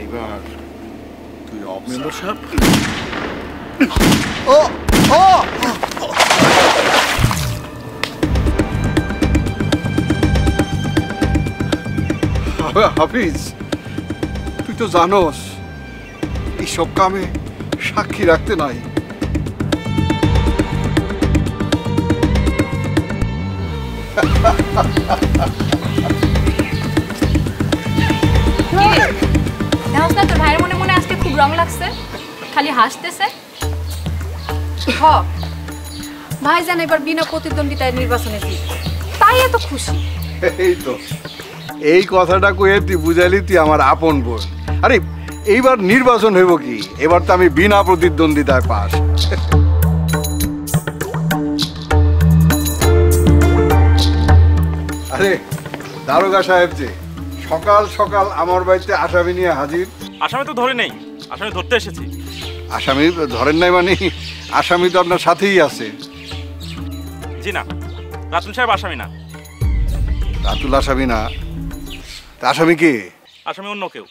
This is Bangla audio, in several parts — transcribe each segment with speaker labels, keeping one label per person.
Speaker 1: এইবার তুই অফ মেম্বারশিপ
Speaker 2: ও ও
Speaker 1: হাফিজ, তুই তো জানোস এইসব কামে সাক্ষী রাখতে নাই।
Speaker 3: তোর ভাইয়ের মনে মনে আজকে খুব রং লাগছে, খালি হাসতেছে। ভাই জান এবার বিনা প্রতিদ্বন্দ্বিতায় নির্বাচনে জিতবে, তাই এত খুশি।
Speaker 1: এই তো এই কথাটা কয়ে তুই বুঝাইলি তুই আমার আপন বোন। আরে এইবার নির্বাচন হইব কি, এবার তো আমি বিনা প্রতিদ্বন্দ্বিতায় পাস। আরে দারোগা সাহেব যে সকাল সকাল আমার বাড়িতে আসামি নিয়ে হাজির।
Speaker 4: আসামি তো ধরে নেই, আসামি ধরতে এসেছি।
Speaker 1: আসামি ধরেন নাই মানে? আসামি তো আপনার সাথেই আছে।
Speaker 4: জি না, রাতুল সাহেব আসামি না।
Speaker 1: রাতুল আসামি না? আসামি কে?
Speaker 4: আসামি অন্য কেউ।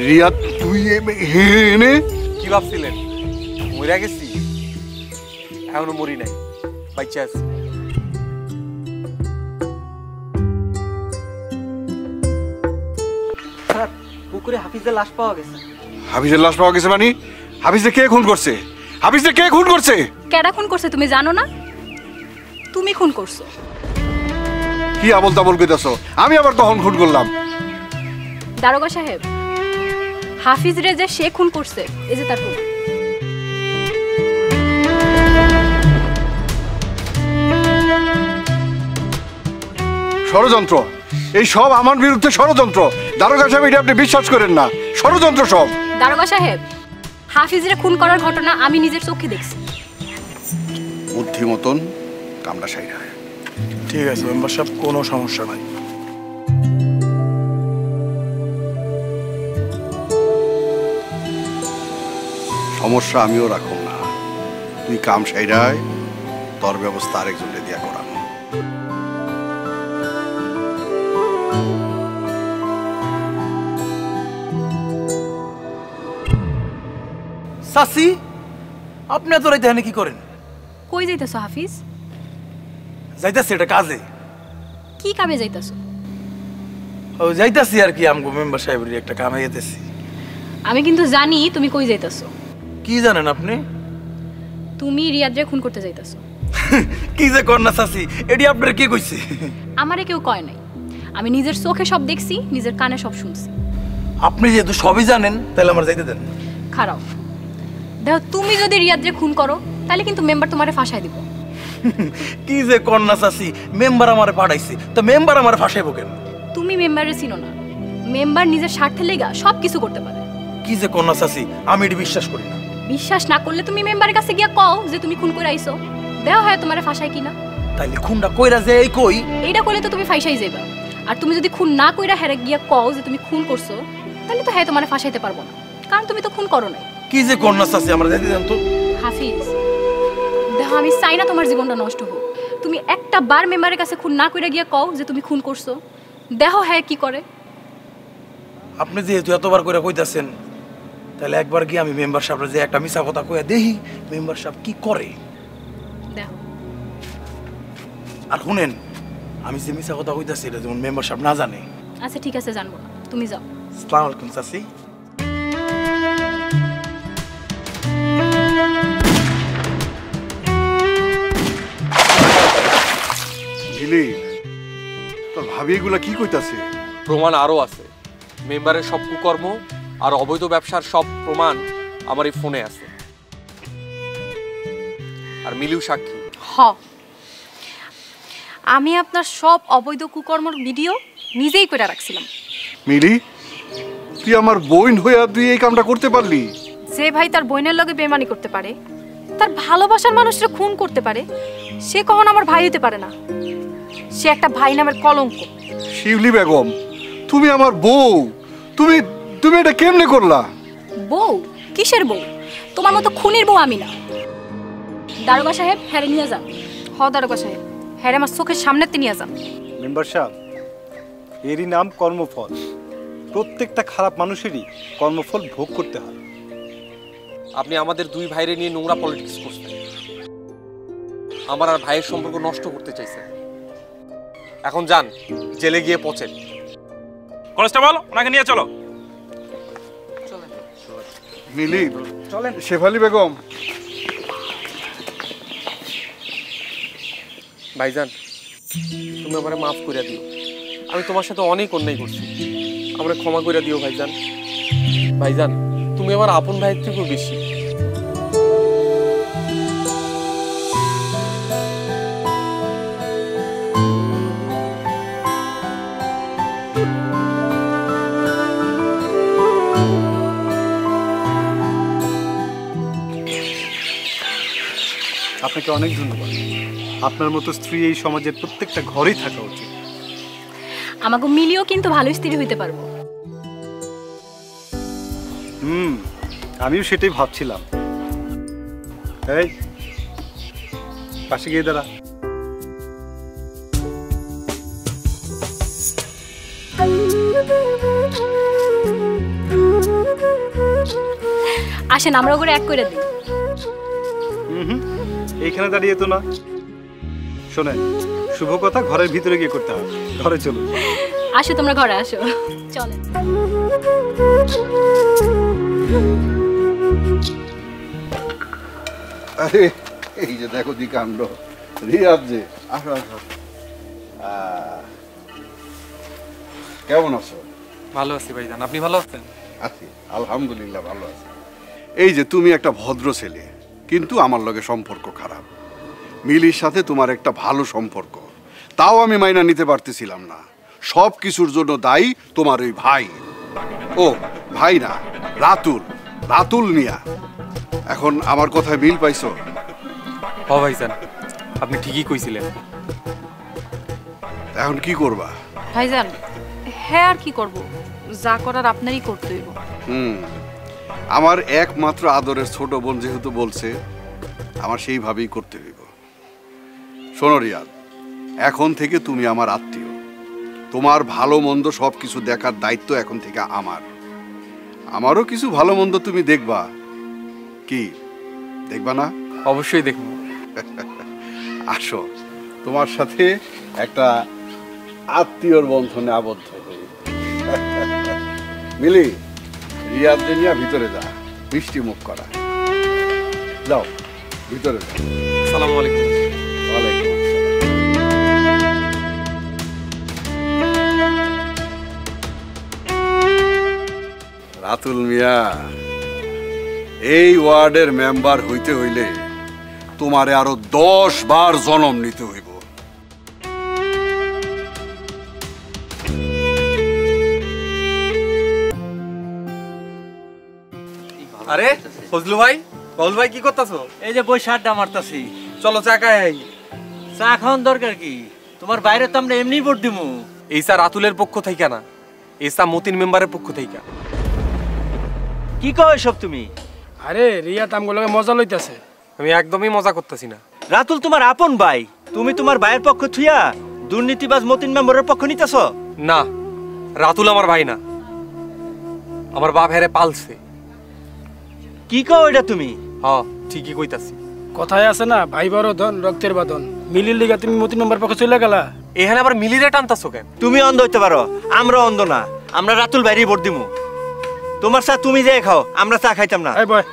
Speaker 1: রিয়া, তুই এনে
Speaker 2: কি ভাবছিলেন মরে গেছি? এখনো মরি নাই, বাচ্চা আছি।
Speaker 5: স্যার, পুকুরে হাফিজের লাশ পাওয়া গেছে।
Speaker 1: হাফিজের লাশ পাওয়া গেছে মানে? হাফিজে কে খুন করছে? হাফিজে কে খুন করছে?
Speaker 3: কেডা খুন করছে তুমি জানো না? তুমি খুন করছো।
Speaker 1: কি আবল তাবল কইতাছো? আমি আবার কখন খুন করলাম?
Speaker 3: দারোগা সাহেব, হাফিজ রে যে সে খুন করছে, এই যে তার প্রমাণ।
Speaker 1: ষড়যন্ত্র, এই সব আমার বিরুদ্ধে ষড়যন্ত্র। দারোগা সাহেব, এটা আপনি বিশ্বাস করেন না, ষড়যন্ত্র সব।
Speaker 3: দারোগা সাহেব, হাফিজ রে খুন করার ঘটনা আমি নিজের চোখে দেখছি।
Speaker 1: বুদ্ধি মতন কামড়া সাইরা।
Speaker 2: ঠিক আছে মেম্বার সাহেব, কোনো সমস্যা নাই।
Speaker 1: সমস্যা আমিও রাখুন না, তুই কাম সাইরায় তোর ব্যবস্থা আরেকজনকে দিয়া করানো।
Speaker 2: সাসি, আপনি এত রাইতে এখানে কি করেন?
Speaker 3: কই যাইতাছো হাফিজ?
Speaker 2: যাইতাছি এটা কাজে।
Speaker 3: কি কামে যাইতাছো?
Speaker 2: ও যাইতাছি আর কি, আমগো মেম্বার সাহেবের একটা কামে যেতেছি।
Speaker 3: আমি কিন্তু জানি তুমি কই যাইতাছো।
Speaker 2: কি জানেন আপনি?
Speaker 3: তুমি রিয়াদরে খুন করতে যাইতাছো।
Speaker 2: কি যে কর না সাসি, এডি আপনার কে কইছে?
Speaker 3: আমারে কেউ কয় নাই, আমি নিজের চোখে সব দেখছি, নিজের কানে সব শুনছি।
Speaker 2: আপনি যেহেতু সবই জানেন, তাহলে আমার যাইতে দেন।
Speaker 3: খারাপ দেখো, তুমি যদি রিয়াদরে খুন করো তাহলে কিন্তু মেম্বার তোমারে ফাঁসাই দিব।
Speaker 2: কি যে কর না চাচি, মেম্বার আমারে পাঠাইছে, তো মেম্বার আমারে ফাঁসাইবো কেন?
Speaker 3: তুমি মেম্বারে চিনো না, মেম্বার নিজের স্বার্থে লেগা সব কিছু করতে পারে।
Speaker 2: কি যে কর না চাচি, আমি এটি বিশ্বাস করি না।
Speaker 3: বিশ্বাস না করলে তুমি মেম্বারের কাছে গিয়া কও যে তুমি খুন করে আইছো, দেওয়া হয় তোমারে ফাঁসাই কিনা।
Speaker 2: তাইলে খুনটা কইরা যে এই কই,
Speaker 3: এইটা করলে তো তুমি ফাঁসাই যাইবা। আর তুমি যদি খুন না কইরা হেরে গিয়া কও যে তুমি খুন করছো, তাহলে তো হ্যাঁ তোমারে ফাঁসাইতে পারবো না, কারণ তুমি তো খুন করো নাই।
Speaker 2: কি যে কর না চাচি, আমরা যাইতে দেন তো।
Speaker 3: হাফিজ দেখো, আমি চাই না তোমার জীবনটা নষ্ট হোক। তুমি একটা বার মেম্বারের কাছে খুন না কইরা গিয়া কও যে তুমি খুন করছো, দেখো হ্যাঁ কি করে।
Speaker 2: আপনি যেহেতু এতবার করে কইতাছেন, তাহলে একবার গিয়ে আমি মেম্বার সাহেবরা যে একটা মিছা কথা কইয়া দেখি মেম্বার সাহেব কি করে।
Speaker 3: দেখো
Speaker 2: আর শুনেন, আমি যে মিছা কথা কইতাছি এটা যেমন মেম্বার সাহেব না জানে।
Speaker 3: আচ্ছা ঠিক আছে, জানবো না, তুমি যাও।
Speaker 2: আসসালামু আলাইকুম চাচি।
Speaker 1: মিলি, তোর ভাবি এগুলা কি কইতাছে?
Speaker 6: প্রমাণ আরো আছে, মেম্বারের সব কুকর্ম আর অবৈধ ব্যবসার সব প্রমাণ আমার এই ফোনে আছে, আর মিলিও সাক্ষী।
Speaker 3: আমি আপনার সব অবৈধ কুকর্মর ভিডিও নিজেই করে রাখছিলাম।
Speaker 1: মিলি, তুই আমার বোন হইয়া তুই এই কামটা করতে পারলি?
Speaker 3: যে ভাই তার বোনের লগে বেমানি করতে পারে, তার ভালোবাসার মানুষরা খুন করতে পারে, সে কখনো আমার ভাই হতে পারে না।
Speaker 7: সে একটা ভাই নামের কলঙ্ক।
Speaker 1: শিউলি বেগম, তুমি আমার বউ, তুমি তুমি এটা কেমনে করলা?
Speaker 3: বউ? কিসের বউ? তোমার মতো খুনির বউ আমি না। দারোগা সাহেব, হ্যাঁ নিয়ে যান।
Speaker 7: দারোগা সাহেব, হ্যাঁ আমার চোখের সামনেতে নিয়ে যান।
Speaker 8: মেম্বার সাহেব, এরই নাম কর্মফল। প্রত্যেকটা খারাপ মানুষেরই কর্মফল ভোগ করতে হয়।
Speaker 6: আপনি আমাদের দুই ভাইরে নিয়ে নোংরা পলিটিক্স করছেন, আমার আর ভাইয়ের সম্পর্ক নষ্ট করতে চাইছেন। এখন যান, জেলে গিয়ে পচেন।
Speaker 4: কনস্টেবল, ওনাকে নিয়ে চলো।
Speaker 1: মিলি, চলেন। শেফালি বেগম,
Speaker 6: ভাইজান তুমি আমারে মাফ করে দিও, আমি তোমার সাথে অনেক অন্যায় করছি, আমারে ক্ষমা করে দিও ভাইজান। ভাইজান তুমি আমার আপন ভাইয়ের থেকেও বেশি।
Speaker 8: আপনাকে অনেক ধন্যবাদ। আপনার মতো স্ত্রী এই সমাজের প্রত্যেকটা ঘরেই থাকা উচিত।
Speaker 3: আমাকে মিলিও কিন্তু ভালো স্ত্রী হইতে পারবো।
Speaker 8: আমিও সেটাই ভাবছিলাম। এই পাশে গিয়ে দাঁড়া।
Speaker 3: আসেন আমরা করে এক করে দিই।
Speaker 8: এইখানে দাঁড়িয়ে তো না। শোনেন, শুভ কথা ঘরের ভিতরে গিয়ে করতে হয়। ঘরে চলুন।
Speaker 3: আসো তোমরা ঘরে আসো, চলেন।
Speaker 1: আরে এই যে দেখো দি কাণ্ড, রিয়াদ যে। আসো আসো। কেমন আছো?
Speaker 6: ভালো আছি ভাইজান, আপনি ভালো আছেন?
Speaker 1: আছি আলহামদুলিল্লাহ, ভালো আছি। এই যে তুমি একটা ভদ্র ছেলে, কিন্তু আমার লগে সম্পর্ক খারাপ। মিলির সাথে তোমার একটা ভালো সম্পর্ক, তাও আমি মাইনা নিতে পারতেছিলাম না। সব কিছুর জন্য দায়ী তোমার ওই ভাই। ও ভাই না, রাতুল, রাতুল মিয়া। এখন আমার কথায় মিল পাইছো?
Speaker 6: হ ভাইজান, আপনি ঠিকই কইছিলেন।
Speaker 1: এখন কি করবা?
Speaker 7: ভাইজান হ্যাঁ আর কি করব, যা করার আপনারই করতে হইব।
Speaker 1: আমার একমাত্র আদরের ছোট বোন যেহেতু বলছে, আমার সেইভাবেই করতে হইব। শোনো রিয়াদ, এখন থেকে তুমি আমার আত্মীয়। তোমার ভালো মন্দ সব কিছু দেখার দায়িত্ব এখন থেকে আমার। আমারও কিছু ভালো মন্দ তুমি দেখবা, কি দেখবা না?
Speaker 6: অবশ্যই দেখব।
Speaker 1: আসো, তোমার সাথে একটা আত্মীয়র বন্ধনে আবদ্ধ হই। মিলি, রিয়াদ নিয়ে ভিতরে যা, মিষ্টি মুখ করা। যাও ভিতরে যাও।
Speaker 6: আসসালামু আলাইকুম।
Speaker 1: ওয়ালাইকুম আসসালাম। রাতুল মিয়া, এই ওয়ার্ডের মেম্বার হইতে হইলে তোমারে আরো 10 বার জন্ম নিতে হইব।
Speaker 6: আরে ফজলু ভাই, বাউল ভাই কি করতেছো?
Speaker 5: এই যে বই আড্ডা মারতাছি।
Speaker 6: চলো চা খাই।
Speaker 5: চা খাওয়ার দরকার কি? তোমার বাইরে তো আমরা এমনি ভোট দিমু।
Speaker 6: এই চা রাতুলের পক্ষ থেকে না, এই চা মতিন মেম্বারের পক্ষ থেকে।
Speaker 5: কি কও এসব তুমি?
Speaker 2: আরে রিয়াদ আমগুলোকে মজা লইতাছে।
Speaker 6: আমি একদমই মজা করতেছি না।
Speaker 5: রাতুল তোমার আপন ভাই, তুমি তোমার ভাইয়ের পক্ষ থুইয়া দুর্নীতিবাজ মতিন মেম্বারের পক্ষ নিতেছ?
Speaker 6: না, রাতুল আমার ভাই না, আমার বাপ হেরে পালছে।
Speaker 5: কি কও এটা তুমি?
Speaker 6: হ্যাঁ ঠিকই কইতাছি।
Speaker 2: কথায় আছে না, ভাই বড় ধন রক্তের বাঁধন। মিলির লিগা তুমি মতিন মেম্বার পক্ষে চলে গেলা।
Speaker 6: এখানে আবার মিলিরে টানতাছো কেন?
Speaker 5: তুমি অন্ধ হইতে পারো, আমরা অন্ধ না। আমরা রাতুল বাইরেই ভোট দিমু। তোমার চা তুমি যে খাও, আমরা চা খাইতাম না।
Speaker 2: এই বয়।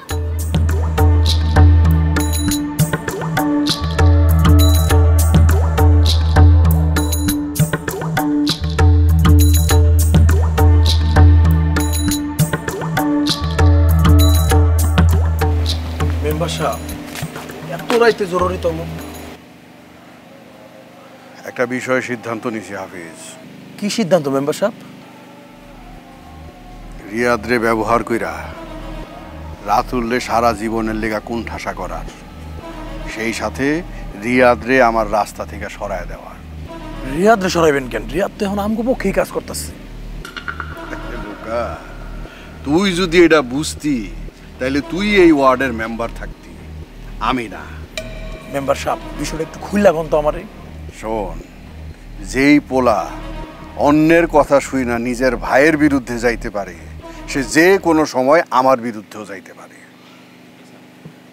Speaker 2: মেম্বার সাহেব, এত রাইতে জরুরি তম
Speaker 1: একটা বিষয়ে সিদ্ধান্ত নিছি হাফিজ।
Speaker 2: কি সিদ্ধান্ত মেম্বার সাহেব?
Speaker 1: রিয়াদরে ব্যবহার কইরা রাতুলরে সারা জীবনের লেগা কুণ্ঠাসা করার, সেই সাথে রিয়াদরে আমার রাস্তা থেকে সরায় দেওয়ার।
Speaker 2: রিয়াদরে সরাইবেন কেন? রিয়াদ তো এখন আমগো পক্ষেই কাজ করতেছে।
Speaker 1: বোকা, তুই যদি এটা বুঝতি তাহলে তুই এই ওয়ার্ডের মেম্বার থাকতি, আমি না।
Speaker 2: মেম্বার সাহেব, বিষয়টা একটু খুললা কোন তো আমারে।
Speaker 1: শোন, যেই পোলা অন্যের কথা শুই না নিজের ভাইয়ের বিরুদ্ধে যাইতে পারে, সে যে কোনো সময় আমার বিরুদ্ধেও যাইতে পারে।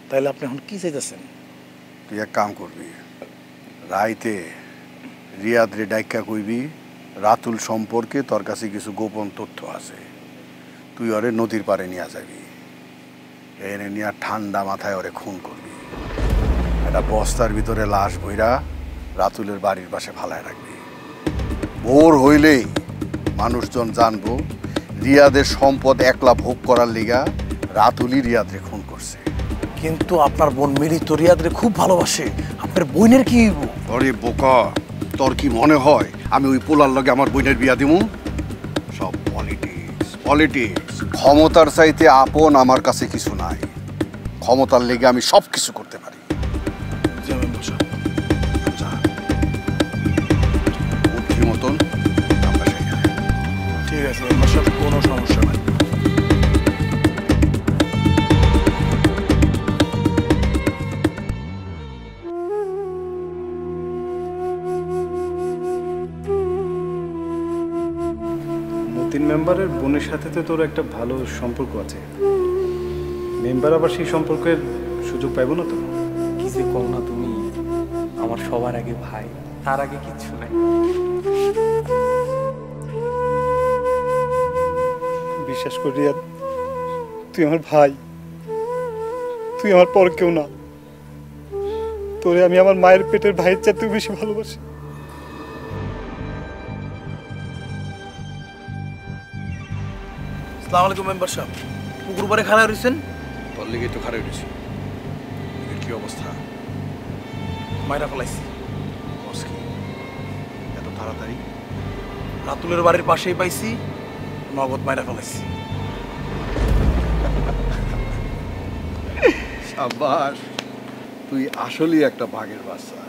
Speaker 2: তাহলে আপনি এখন কি চাইতেছেন?
Speaker 1: তুই এক কাম করবি, রাইতে রিয়াদ রে ডাইকা কইবি রাতুল সম্পর্কে তোর কাছে কিছু গোপন তথ্য আছে, তুই ওরে নদীর পাড়ে নিয়ে যাবি, এনে নিয়ে ঠান্ডা মাথায় ওরে খুন করবি, একটা বস্তার ভিতরে লাশ বইরা রাতুলের বাড়ির পাশে ফালায় রাখবি। ভোর হইলেই মানুষজন জানবো রিয়াদের সম্পদ একলা ভোগ করার লিগা রাতুলই রিয়াদরে খুন করছে।
Speaker 2: কিন্তু আপনার বোন মিলি তো রিয়াদরে খুব ভালোবাসে, আপনার বোনের কি হইব?
Speaker 1: আরে বোকা, তোর কি মনে হয় আমি ওই পোলার লগে আমার বোনের বিয়া দিমু? সব পলিটিক্স পলিটিক্স। ক্ষমতার চাইতে আপন আমার কাছে কিছু নাই, ক্ষমতার লেগে আমি সব কিছু করতে পারি। যা, বুদ্ধি মতন আমরা সেখানে।
Speaker 2: ঠিক আছে মেম্বার সাহেব, কোনো সমস্যা নাই।
Speaker 8: মতিন মেম্বারের বোনের সাথে তো তোর একটা ভালো সম্পর্ক আছে, মেম্বার আবার সেই সম্পর্কের সুযোগ পাইব না তো?
Speaker 6: কি যে কও না তুমি, আমার সবার আগে ভাই, তার আগে কিচ্ছু নাই।
Speaker 8: বিশ্বাস করি রিয়াদ, তুই আমার ভাই, তুই আমার পর কেউ না। তোরে আমি আমার মায়ের পেটের ভাইয়ের চাইতেও বেশি ভালোবাসি।
Speaker 2: আসসালামু আলাইকুম মেম্বার সাহেব, পুকুর পাড়ে খাড়া রয়েছেন?
Speaker 1: তোর লেগেই তো খারাপ উঠেছি। কি অবস্থা?
Speaker 2: মাইরা ফেলাইছি।
Speaker 1: বস কি এত তাড়াতাড়ি?
Speaker 2: রাতুলের বাড়ির পাশেই পাইছি, নগদ মাইরা ফেলাইছি।
Speaker 1: সাবাস, তুই আসলেই একটা বাঘের বাচ্চা।